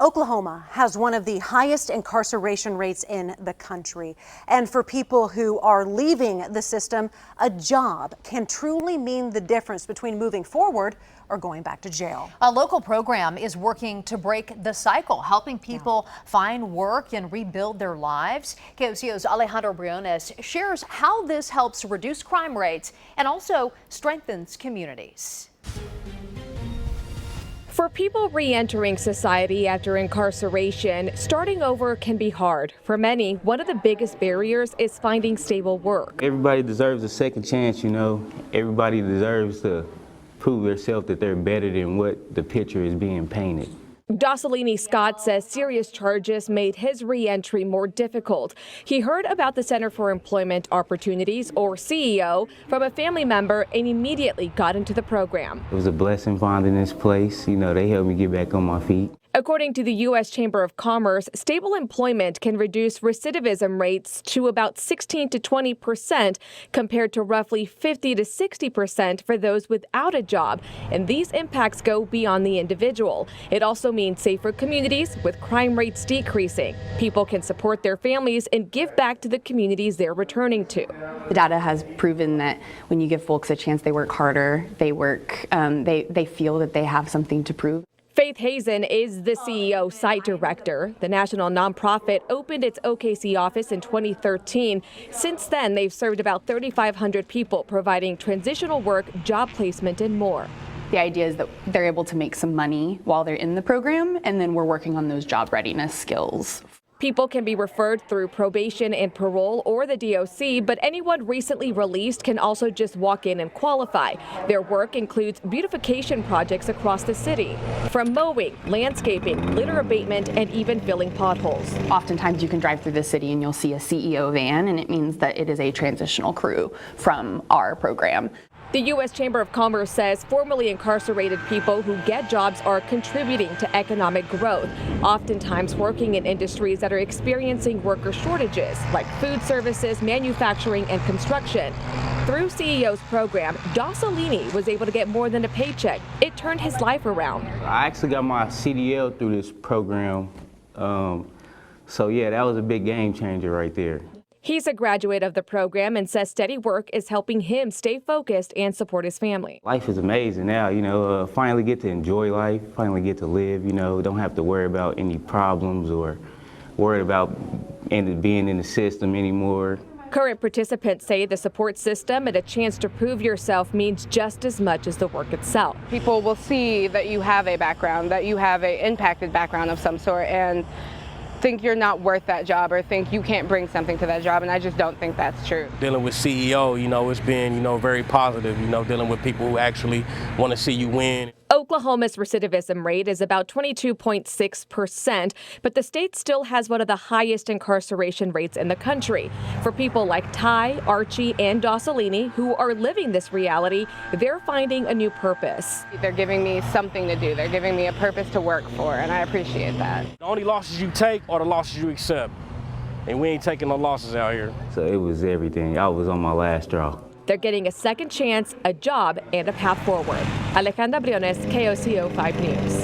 Oklahoma has one of the highest incarceration rates in the country. And for people who are leaving the system, a job can truly mean the difference between moving forward or going back to jail. A local program is working to break the cycle, helping people find work and rebuild their lives. KOCO's Alejandro Briones shares how this helps reduce crime rates and also strengthens communities. For people re-entering society after incarceration, starting over can be hard. For many, one of the biggest barriers is finding stable work. Everybody deserves a second chance, you know. Everybody deserves to prove themselves that they're better than what the picture is being painted. Dosolini Scott says serious charges made his re-entry more difficult. He heard about the Center for Employment Opportunities, or CEO, from a family member and immediately got into the program. It was a blessing finding this place. You know, they helped me get back on my feet. According to the U.S. Chamber of Commerce, stable employment can reduce recidivism rates to about 16 to 20% compared to roughly 50 to 60% for those without a job. And these impacts go beyond the individual. It also means safer communities with crime rates decreasing. People can support their families and give back to the communities they're returning to. The data has proven that when you give folks a chance, they work harder, they feel that they have something to prove. Faith Hazen is the CEO site director. The national nonprofit opened its OKC office in 2013. Since then, they've served about 3,500 people, providing transitional work, job placement, and more. The idea is that they're able to make some money while they're in the program, and then we're working on those job readiness skills. People can be referred through probation and parole or the DOC, but anyone recently released can also just walk in and qualify. Their work includes beautification projects across the city, from mowing, landscaping, litter abatement, and even filling potholes. Oftentimes you can drive through the city and you'll see a CEO van, and it means that it is a transitional crew from our program. The U.S. Chamber of Commerce says formerly incarcerated people who get jobs are contributing to economic growth, oftentimes working in industries that are experiencing worker shortages, like food services, manufacturing, and construction. Through CEO's program, Dosolini was able to get more than a paycheck. It turned his life around. I actually got my CDL through this program, so yeah, that was a big game changer right there. He's a graduate of the program and says steady work is helping him stay focused and support his family. Life is amazing now, you know, finally get to enjoy life, finally get to live, you know, don't have to worry about any problems or worry about being in the system anymore. Current participants say the support system and a chance to prove yourself means just as much as the work itself. People will see that you have a background, that you have an impacted background of some sort, and think you're not worth that job or think you can't bring something to that job, and I just don't think that's true. Dealing with CEO, you know, it's been, you know, very positive, you know, dealing with people who actually want to see you win. Oklahoma's recidivism rate is about 22.6%, but the state still has one of the highest incarceration rates in the country. For people like Ty, Archie, and Dosolini, who are living this reality, they're finding a new purpose. They're giving me something to do. They're giving me a purpose to work for, and I appreciate that. The only losses you take are the losses you accept, and we ain't taking no losses out here. So it was everything. I was on my last straw. They're getting a second chance, a job, and a path forward. Alejandra Briones, KOCO 5 News.